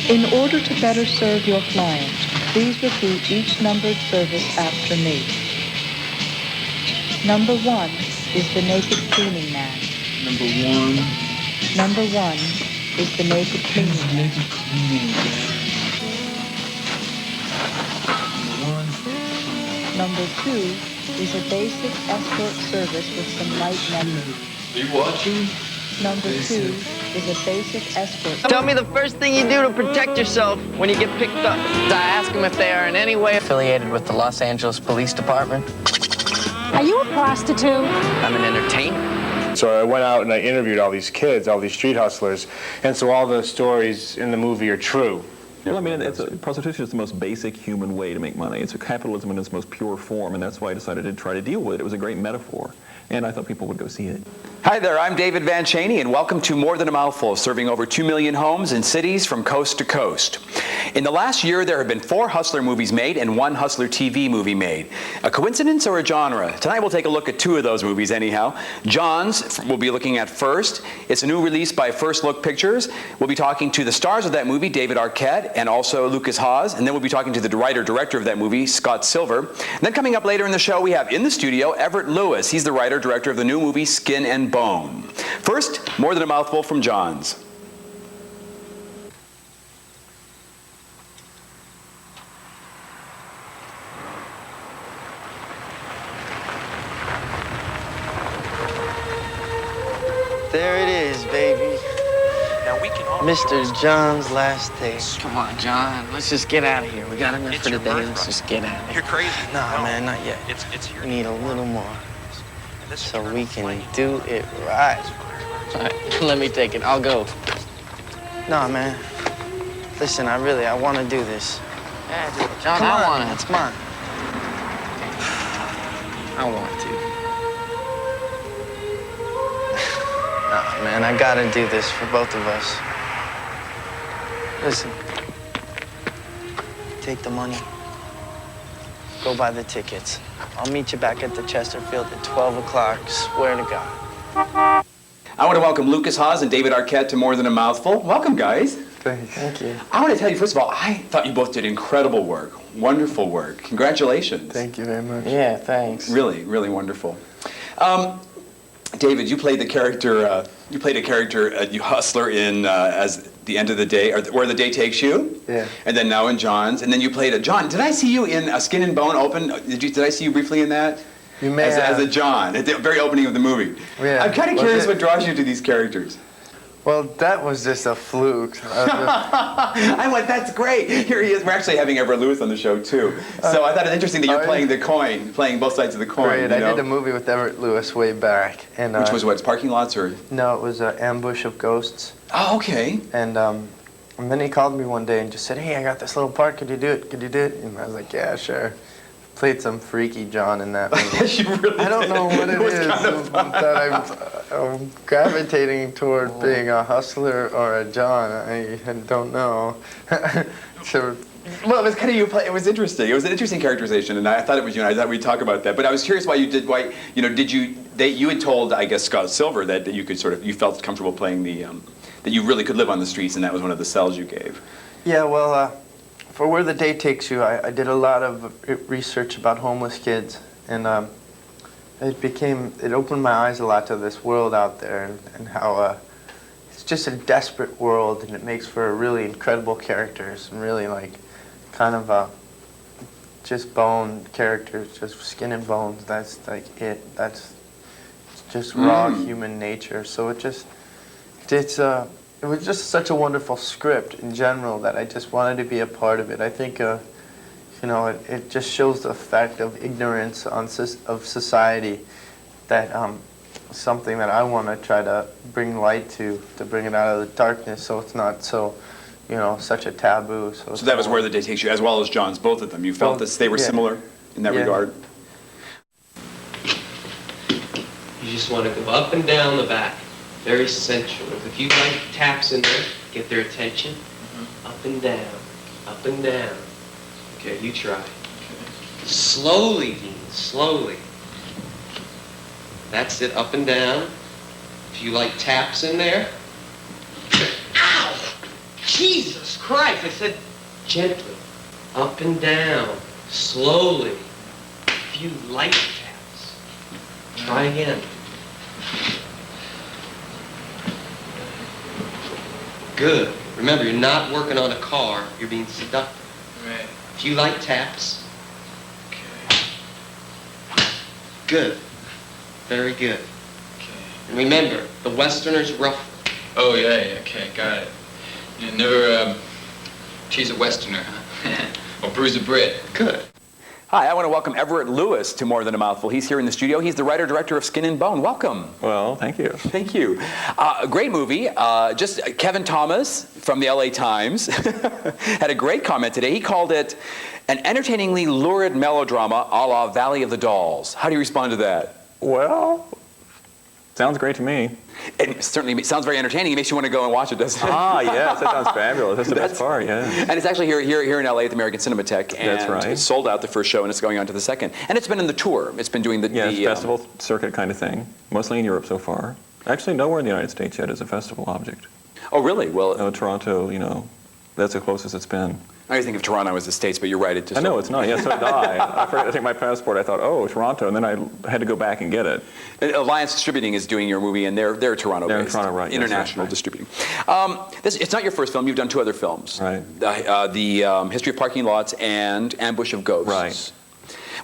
In order to better serve your client, please repeat each numbered service after me. Number 1 is the naked cleaning man. Number 1. Number 1 is the naked cleaning man. Naked cleaning man. Number 2 is a basic escort service with some light method. Are you watching? Number 2 is a basic escort. Tell me the first thing you do to protect yourself when you get picked up. I ask them if they are in any way affiliated with the Los Angeles Police Department. Are you a prostitute? I'm an entertainer. So I went out and I interviewed all these kids, all these street hustlers, and so all the stories in the movie are true. Well, I mean, prostitution is the most basic human way to make money. It's a capitalism in its most pure form, and that's why I decided to try to deal with it. It was a great metaphor, and I thought people would go see it. Hi there, I'm David Van Cheney, and welcome to More Than a Mouthful, serving over 2 million homes in cities from coast to coast. In the last year, there have been 4 Hustler movies made and 1 Hustler TV movie made. A coincidence or a genre? Tonight we'll take a look at 2 of those movies anyhow. John's we'll be looking at first. It's a new release by First Look Pictures. We'll be talking to the stars of that movie, David Arquette, and also Lucas Haas, and then we'll be talking to the writer-director of that movie, Scott Silver. And then coming up later in the show, we have in the studio, Everett Lewis. He's the writer-director of the new movie, Skin and Bone. First, More Than a Mouthful from John's. There it is, baby. Now we can all Mr. John's last day. Come on, John. Let's just get out of here. We got enough It's for your today. birthright. Let's just get out of here. You're crazy. Nah, No. man, not yet. It's your We need a little more This is so your we can flame. do it right. All right, let me take it. I'll go. Nah, man. Listen, I want to do this. Yeah, dude. John, Come I on, want it's mine. I want to. Nah, man, I gotta do this for both of us. Listen. Take the money. Go buy the tickets. I'll meet you back at the Chesterfield at 12 o'clock. Swear to God. I want to welcome Lucas Haas and David Arquette to More Than a Mouthful. Welcome, guys. Thank you. I want to tell you, first of all, I thought you both did incredible work. Wonderful work. Congratulations. Thank you very much. Yeah, thanks. Really, really wonderful. David, you played the character. You played a character, you hustler in as the end of the day, or where the day takes you. Yeah. And then now in John's, and then you played a John. Did I see you in Skin and Bone Open? Did I see you briefly in that? You may as a John at the very opening of the movie. Yeah. I'm kind of Was curious it? what draws you to these characters. Well, that was just a fluke. I went, that's great. Here he is. We're actually having Everett Lewis on the show, too. So I thought it interesting that you're playing the coin, playing both sides of the coin. Great. You I know? did a movie with Everett Lewis way back. And, Which was what, parking lots or? No, it was Ambush of Ghosts. Oh, okay. And then he called me one day and just said, hey, I got this little part. Could you do it? Could you do it? And I was like, yeah, sure. Played some freaky John in that movie. You really I don't know what it was is kind of fun. that I'm gravitating toward being a hustler or a John. I don't know. So, Well, it was kind of you play. It was interesting. It was an interesting characterization, and I thought it was you. And I thought we'd talk about that. But I was curious why you did. Why did you? You had told, I guess, Scott Silver that you could sort of you felt comfortable playing the that you really could live on the streets, and that was one of the sells you gave. yeah, well, for Where the Day Takes You, I did a lot of research about homeless kids, and it opened my eyes a lot to this world out there, and how it's just a desperate world, and it makes for really incredible characters, and really like kind of just bone characters, just skin and bones. That's like it. That's just raw human nature. So it was just such a wonderful script in general that I just wanted to be a part of it. I think, it just shows the effect of ignorance of society, that something that I want to try to bring light to bring it out of the darkness, so it's not so, such a taboo. So that was Where the Day Takes You, as well as John's, both of them. You felt that they were similar in that regard. You just want to go up and down the back. Very sensual. With a few light taps in there, get their attention. Up and down, up and down. Okay, you try. Okay. Slowly, Dean, slowly. That's it, up and down. A few light taps in there. Ow! Jesus Christ! I said gently, up and down, slowly. A few light taps. Try again. Good. Remember, you're not working on a car. You're being seductive. Right. A few light taps. Okay. Good. Very good. Okay. And remember, the Westerner's rough. Oh, yeah, okay, got it. You never, cheese a Westerner, huh? Or bruise a Brit. Good. Hi, I want to welcome Everett Lewis to More Than a Mouthful. He's here in the studio. He's the writer-director of Skin and Bone. Welcome. Well, thank you. Thank you. Great movie. Just Kevin Thomas from the LA Times had a great comment today. He called it an entertainingly lurid melodrama a la Valley of the Dolls. How do you respond to that? Well, sounds great to me. It certainly sounds very entertaining. It makes you want to go and watch it, doesn't it? Ah, yes, that sounds fabulous. That's the best part, yeah. And it's actually here in LA at the American Cinematheque. And That's right. It's sold out the first show, and it's going on to the second. And it's been in the tour. It's been doing the Yeah, it's festival circuit kind of thing, mostly in Europe so far. Actually, nowhere in the United States yet is a festival object. Oh, really? Well, Toronto, you know, that's the closest it's been. I think of Toronto as the States, but you're right. It just I know it's not. Yeah, so did I. I forgot to take my passport. I thought, oh, Toronto, and then I had to go back and get it. Alliance Distributing is doing your movie, and they're Toronto-based. They're in Toronto, right? International yes, right. distributing. It's not your first film. You've done 2 other films. Right. The History of Parking Lots and Ambush of Ghosts. Right.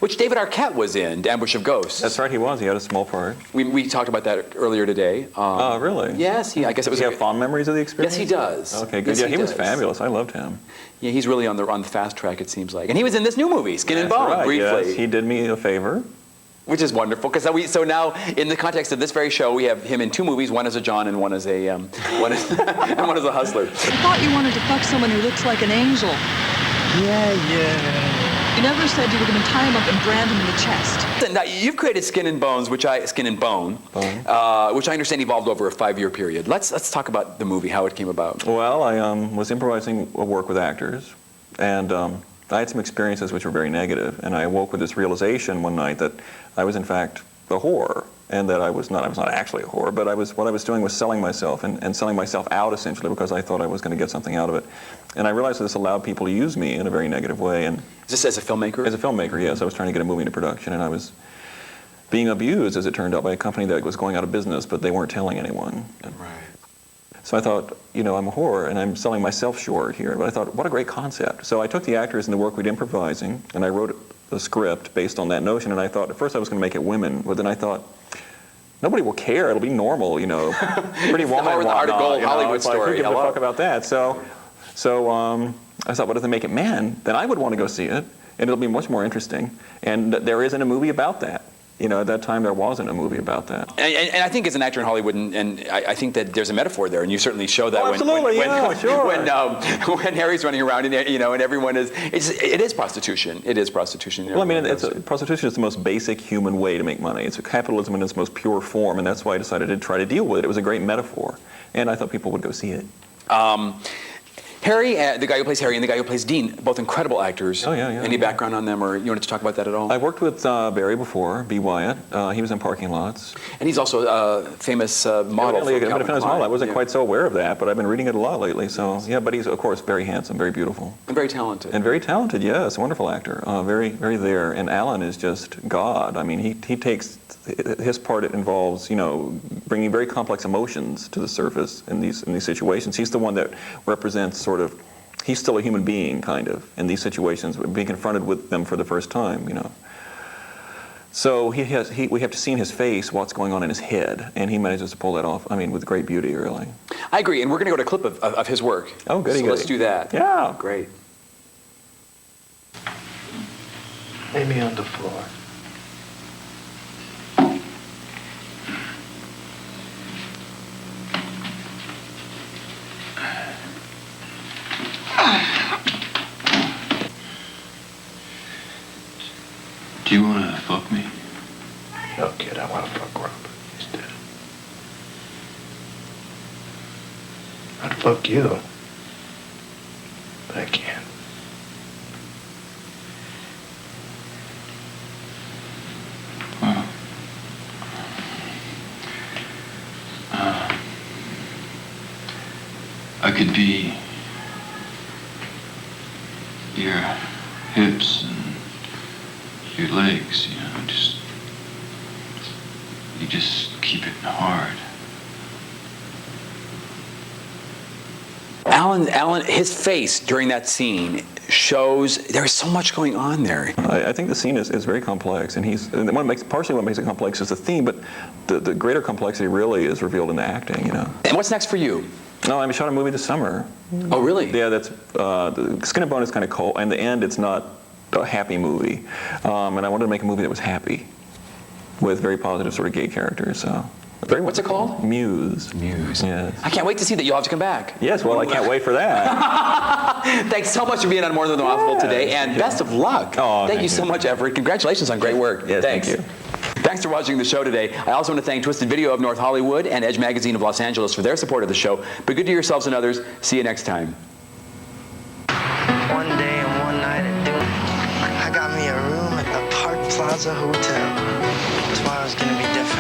Which David Arquette was in, Ambush of Ghosts. That's right, he was. He had a small part. We talked about that earlier today. Oh, really? Yes, I guess it was. Does he have fond memories of the experience? Yes, he does. Okay, good. Yes, Yeah, he was does. fabulous. I loved him. Yeah, he's really on the fast track, it seems like. And he was in this new movie, Skin and That's Bone, right, briefly. Yes, he did me a favor. Which is wonderful, because so now, in the context of this very show, we have him in 2 movies, one as a John and one as a and one as a hustler. I thought you wanted to fuck someone who looks like an angel. Yeah. You never said you were going to tie him up and brand him in the chest. Now, you've created Skin and Bone, which I understand evolved over a 5-year period. Let's talk about the movie, how it came about. Well, I was improvising a work with actors, and I had some experiences which were very negative, and I awoke with this realization one night that I was in fact a whore, and that I was not actually a whore, but what I was doing was selling myself and selling myself out essentially because I thought I was going to get something out of it. And I realized that this allowed people to use me in a very negative way. And is this as a filmmaker? As a filmmaker, yes. I was trying to get a movie into production, and I was being abused, as it turned out, by a company that was going out of business, but they weren't telling anyone. Right. So I thought, you know, I'm a whore, and I'm selling myself short here. But I thought, what a great concept. So I took the actors and the work we'd improvising, and I wrote a script based on that notion, and I thought, at first I was going to make it women, but then I thought, nobody will care. It'll be normal, you know. Pretty woman and the heart of whatnot, gold you know. Hollywood It's like, story. who gives a Hello? fuck about that? So I thought, what if they make it men? Then I would want to go see it, and it'll be much more interesting. And there isn't a movie about that. You know, at that time there wasn't a movie about that. And I think as an actor in Hollywood, and I think that there's a metaphor there, and you certainly show that when Harry's running around, and you know, and everyone is. It is prostitution. It is prostitution. Well, I mean, prostitution is the most basic human way to make money. It's capitalism in its most pure form, and that's why I decided to try to deal with it. It was a great metaphor, and I thought people would go see it. Harry, the guy who plays Harry and the guy who plays Dean, both incredible actors. Oh, yeah. Any background on them, or you wanted to talk about that at all? I worked with Barry before, B. Wyatt. He was in Parking Lots. And he's also a famous model. A famous model. I wasn't quite so aware of that, but I've been reading it a lot lately. So, yeah, but he's, of course, very handsome, very beautiful. And very talented. And very talented, yes. Wonderful actor. Very, very there. And Alan is just God. I mean, he takes, his part, it involves, you know, bringing very complex emotions to the surface in these situations. He's the one that represents sort of, he's still a human being, kind of, in these situations, being confronted with them for the first time, you know. So we have to see in his face what's going on in his head, and he manages to pull that off, I mean, with great beauty, really. I agree, and we're going to go to a clip of his work. Oh, goody, so let's do that. Yeah. Great. Lay me on the floor. Do you want to fuck me? No, kid, I want to fuck Rob. He's dead. I'd fuck you. But I can't. Well, I could be your hips and your legs, you know, you just keep it hard. Alan, his face during that scene shows there's so much going on there. I think the scene is very complex, and partially what makes it complex is the theme, but the greater complexity really is revealed in the acting, you know. And what's next for you? No, I shot a movie this summer. Oh, really? Yeah, that's the Skin and Bone is kind of cold, and the end it's not a happy movie, and I wanted to make a movie that was happy, with very positive sort of gay characters. So. What's it called? Muse. Muse. Yes. I can't wait to see that. You'll have to come back. Yes, well, I can't wait for that. Thanks so much for being on More Than the Mouthful today, and best of luck. Oh, thank you so much, Everett. Congratulations on great work. Yes, thanks. thank you. Thanks for watching the show today. I also want to thank Twisted Video of North Hollywood and Edge Magazine of Los Angeles for their support of the show. Be good to yourselves and others. See you next time. One day and one night at Doom, I got me a room at the Park Plaza Hotel. That's why I was going to be different.